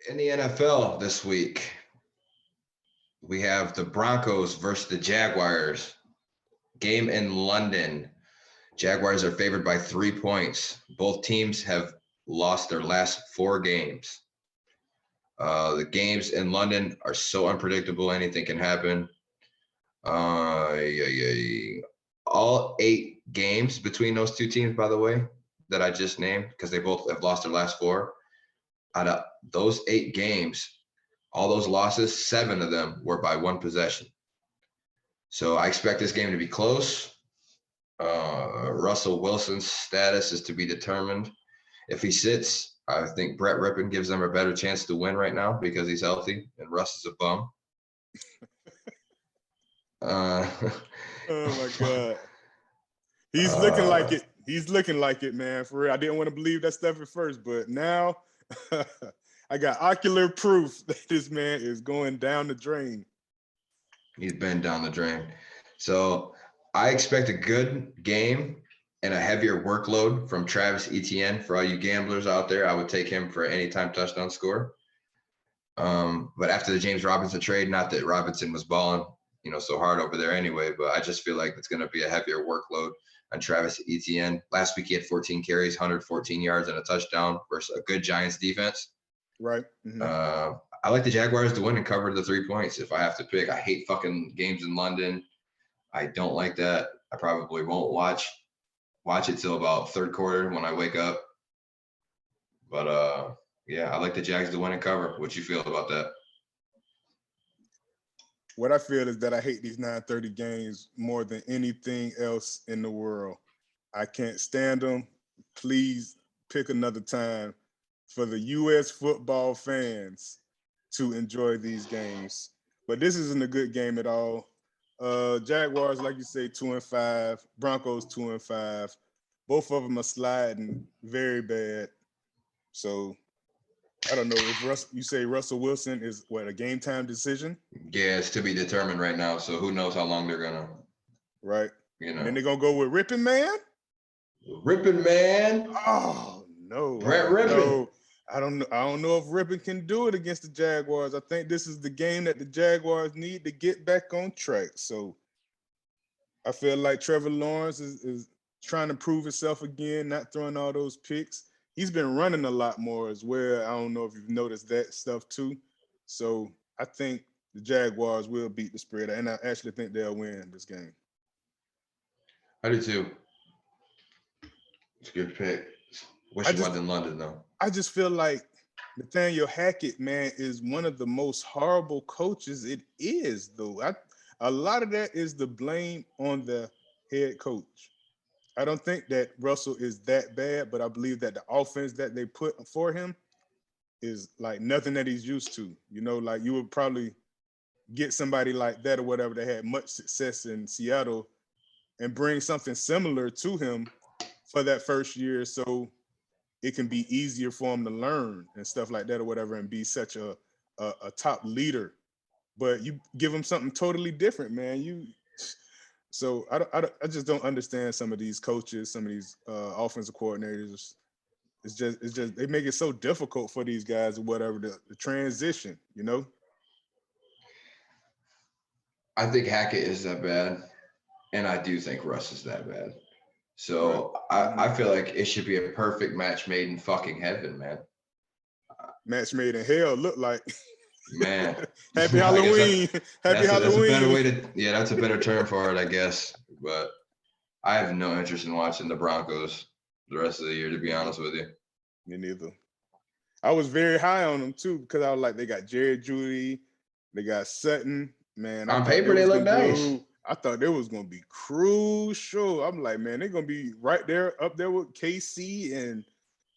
In the NFL this week, we have the Broncos versus the Jaguars. Game in London. Jaguars are favored by 3 points. Both teams have lost their last 4 games. The games in London are so unpredictable. Anything can happen. All 8 games between those two teams, by the way, that I just named, because they both have lost their last 4. Out of those 8 games, all those losses, 7 of them were by 1 possession. So I expect this game to be close. Russell Wilson's status is to be determined. If he sits, I think Brett Rippon gives them a better chance to win right now because he's healthy and Russ is a bum. Oh my God. He's looking like it. He's looking like it, man. For real. I didn't want to believe that stuff at first, but now I got ocular proof that this man is going down the drain. He's been down the drain. So I expect a good game and a heavier workload from Travis Etienne. For all you gamblers out there, I would take him for an anytime touchdown score. But after the James Robinson trade, not that Robinson was balling, so hard over there anyway, but I just feel like it's going to be a heavier workload on Travis Etienne. Last week he had 14 carries, 114 yards, and a touchdown versus a good Giants defense. Right. Mm-hmm. I like the Jaguars to win and cover the 3 points if I have to pick. I hate fucking games in London. I don't like that. I probably won't watch it till about third quarter when I wake up. But yeah, I like the Jags to win and cover. What you feel about that? What I feel is that I hate these 9:30 games more than anything else in the world. I can't stand them. Please pick another time for the U.S. football fans to enjoy these games. But this isn't a good game at all. Jaguars, like you say, 2-5. Broncos 2-5. Both of them are sliding very bad. So I don't know if you say Russell Wilson is a game time decision. Yeah, it's to be determined right now. So who knows how long they're gonna. Right. And then they're gonna go with Rippon Man. Rippon Man. Oh no. Brett Rippon. No. I don't know if Rippon can do it against the Jaguars. I think this is the game that the Jaguars need to get back on track. So I feel like Trevor Lawrence is trying to prove himself again, not throwing all those picks. He's been running a lot more as well. I don't know if you've noticed that stuff too. So I think the Jaguars will beat the spread, and I actually think they'll win this game. I do too. It's a good pick. Wish it wasn't in London though. I just feel like Nathaniel Hackett, man, is one of the most horrible coaches it is, though. A lot of that is the blame on the head coach. I don't think that Russell is that bad, but I believe that the offense that they put for him is like nothing that he's used to. Like you would probably get somebody like that or whatever that had much success in Seattle and bring something similar to him for that first year so it can be easier for him to learn and stuff like that or whatever and be such a top leader. But you give him something totally different, man. So I just don't understand some of these coaches, some of these offensive coordinators. It's just they make it so difficult for these guys or whatever the transition, I think Hackett is that bad, and I do think Russ is that bad. So right. I feel like it should be a perfect match made in fucking heaven, man. Match made in hell, look like. Man. Happy Halloween. Happy Halloween. That's a better term for it, I guess. But I have no interest in watching the Broncos the rest of the year, to be honest with you. Me neither. I was very high on them too because I was like, they got Jerry Jeudy, they got Sutton. Man, on paper they look nice. I thought they was gonna be crucial. I'm like, man, they're gonna be right there up there with KC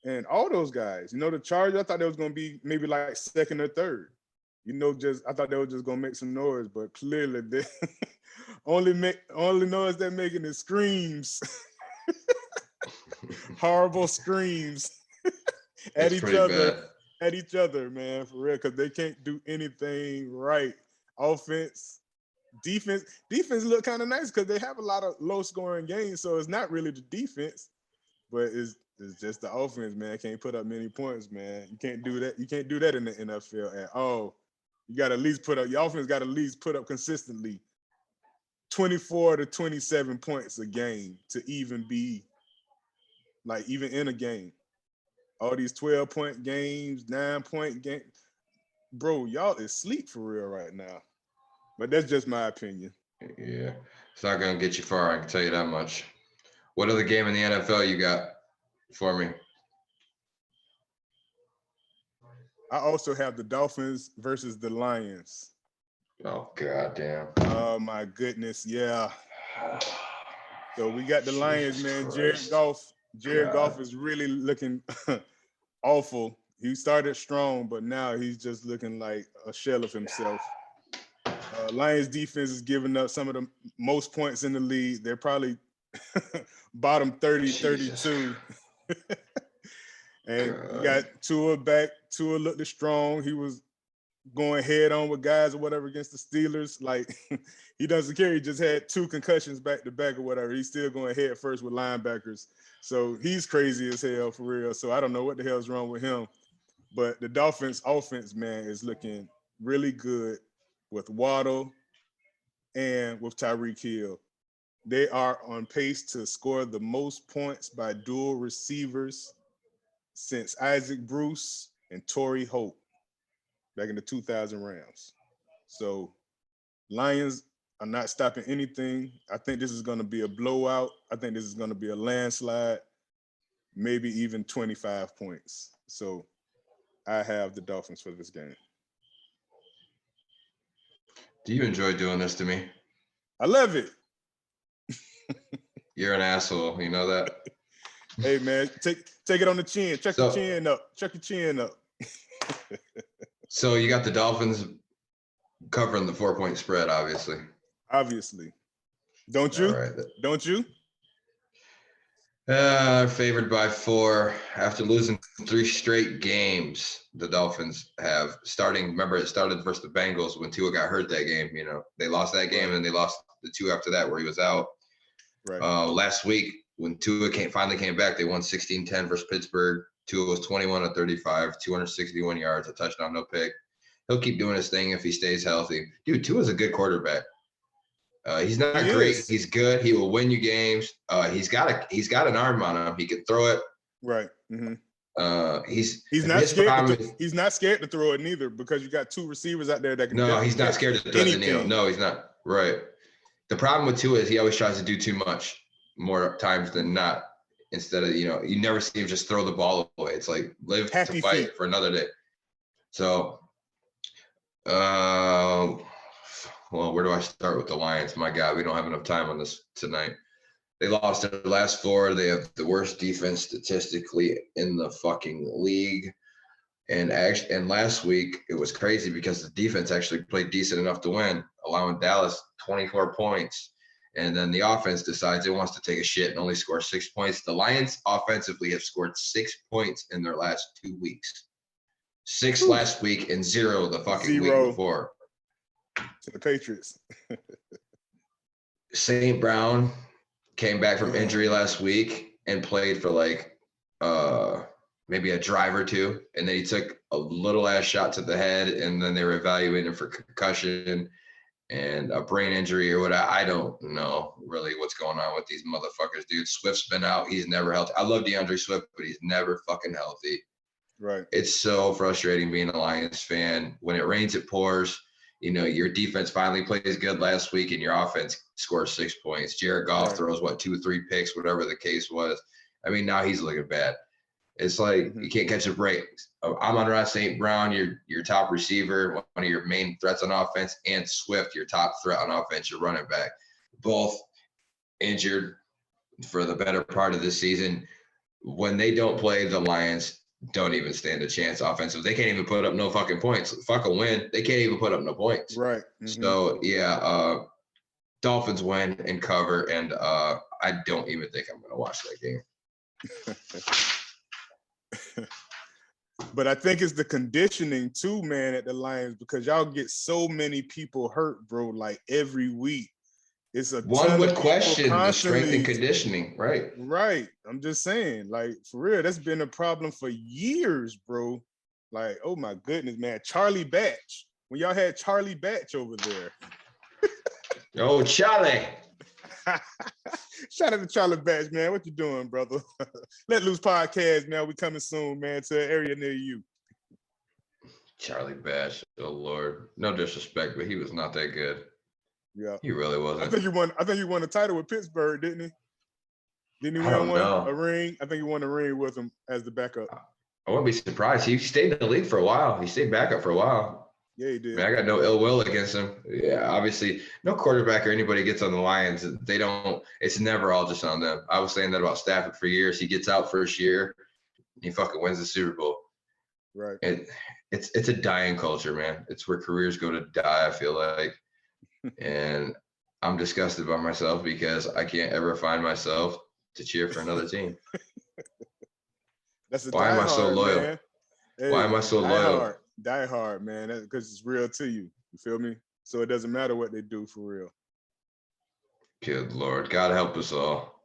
and all those guys. The Chargers, I thought they was gonna be maybe like second or third. I thought they were just gonna make some noise, but clearly they only noise they're making is screams. Horrible screams at each other, man, for real, because they can't do anything right. Offense, defense look kind of nice because they have a lot of low scoring games, so it's not really the defense, but it's It's just the offense, man. Can't put up many points, man. You can't do that. You can't do that in the NFL at all. You got to at least put up. Your offense got to at least put up consistently 24 to 27 points a game to even be like even in a game. All these 12-point games, 9-point game, bro. Y'all is sleep for real right now. But that's just my opinion. Yeah, it's not gonna get you far. I can tell you that much. What other game in the NFL you got for me? I also have the Dolphins versus the Lions. Oh goddamn! Oh my goodness, yeah. So we got the Lions, Jesus man. Christ. Jared God. Goff is really looking awful. He started strong, but now he's just looking like a shell of himself. Lions defense is giving up some of the most points in the league. They're probably bottom 30, Jesus. 32. And God. you got Tua back. Tua looked strong. He was going head on with guys or whatever against the Steelers. Like he doesn't care. He just had 2 concussions back to back or whatever. He's still going head first with linebackers. So he's crazy as hell for real. So I don't know what the hell's wrong with him. But the Dolphins offense, man, is looking really good with Waddle and with Tyreek Hill. They are on pace to score the most points by dual receivers since Isaac Bruce and Torrey Holt back in the 2000 Rams. So Lions are not stopping anything. I think this is going to be a blowout. I think this is going to be a landslide, maybe even 25 points. So I have the Dolphins for this game. Do you enjoy doing this to me? I love it. You're an asshole. You know that? Hey man, take it on the chin. Check your chin up. Check your chin up. So you got the Dolphins covering the 4-point spread, obviously. Obviously. Don't you? All right. Don't you? Favored by 4 after losing 3 straight games. The Dolphins have starting. Remember, it started versus the Bengals when Tua got hurt that game. You know, they lost that game and they lost the 2 after that where he was out. Right. Last week when Tua finally came back, they won 16-10 versus Pittsburgh. Tua was 21 of 35, 261 yards, a touchdown, no pick. He'll keep doing his thing if he stays healthy. Dude, Tua's a good quarterback. He's not great. He's good. He will win you games. He's got an arm on him. He can throw it. Right. Mm-hmm. He's not scared. He's not scared to throw it neither because you got 2 receivers out there that can. No, he's not scared to thread the needle. No, he's not. Right. The problem with Tua is he always tries to do too much, more times than not. Instead of, you never see him just throw the ball away. It's like live to fight for another day. So, well, where do I start with the Lions? My God, we don't have enough time on this tonight. They lost their last 4. They have the worst defense statistically in the fucking league. And last week it was crazy because the defense actually played decent enough to win, allowing Dallas 24 points. And then the offense decides it wants to take a shit and only score 6 points. The Lions offensively have scored 6 points in their last 2 weeks. 6 last week and 0 the fucking week before. To the Patriots. St. Brown came back from injury last week and played for like maybe a drive or 2. And then he took a little ass shot to the head and then they were evaluating for concussion and a brain injury or whatever. I don't know really what's going on with these motherfuckers, dude. Swift's been out. He's never healthy. I love DeAndre Swift, but he's never fucking healthy. Right. It's so frustrating being a Lions fan. When it rains, it pours. Your defense finally plays good last week and your offense scores 6 points. Jared Goff throws 2 or 3 picks, whatever the case was. I mean, now he's looking bad. It's like you can't catch a break. Amon-Ra St. Brown, your top receiver, one of your main threats on offense, and Swift, your top threat on offense, your running back, both injured for the better part of this season. When they don't play, the Lions don't even stand a chance offensive. They can't even put up no fucking points. Fuck a win. They can't even put up no points. Right. Mm-hmm. So, Dolphins win and cover, and I don't even think I'm going to watch that game. But I think it's the conditioning too, man, at the Lions, because y'all get so many people hurt, bro, like every week. It's a One ton would of people question the strength and constantly. conditioning, right? Right. I'm just saying, like, for real, that's been a problem for years, bro. Like, oh my goodness, man. Charlie Batch. When y'all had Charlie Batch over there. Oh, Charlie. Shout out to Charlie Batch, man. What you doing, brother? Let Loose Podcast, man. We coming soon, man, to an area near you. Charlie Bash. Oh Lord. No disrespect, but he was not that good. Yeah. He really I wasn't. think he won a title with Pittsburgh, didn't he? Didn't he I don't win know. a ring? I think he won a ring with him as the backup. I wouldn't be surprised. He stayed in the league for a while. He stayed backup for a while. Yeah, he I did. mean, I got no ill will against him. Yeah, obviously, no quarterback or anybody gets on the Lions. They don't. It's never all just on them. I was saying that about Stafford for years. He gets out first year, he fucking wins the Super Bowl. Right. It's a dying culture, man. It's where careers go to die, I feel like. And I'm disgusted by myself because I can't ever find myself to cheer for another team. That's a Why am I so loyal? man. Hey, Why am I so loyal? Die hard, man. That's because it's real to you. You feel me? So it doesn't matter what they do for real. Good Lord. God help us all.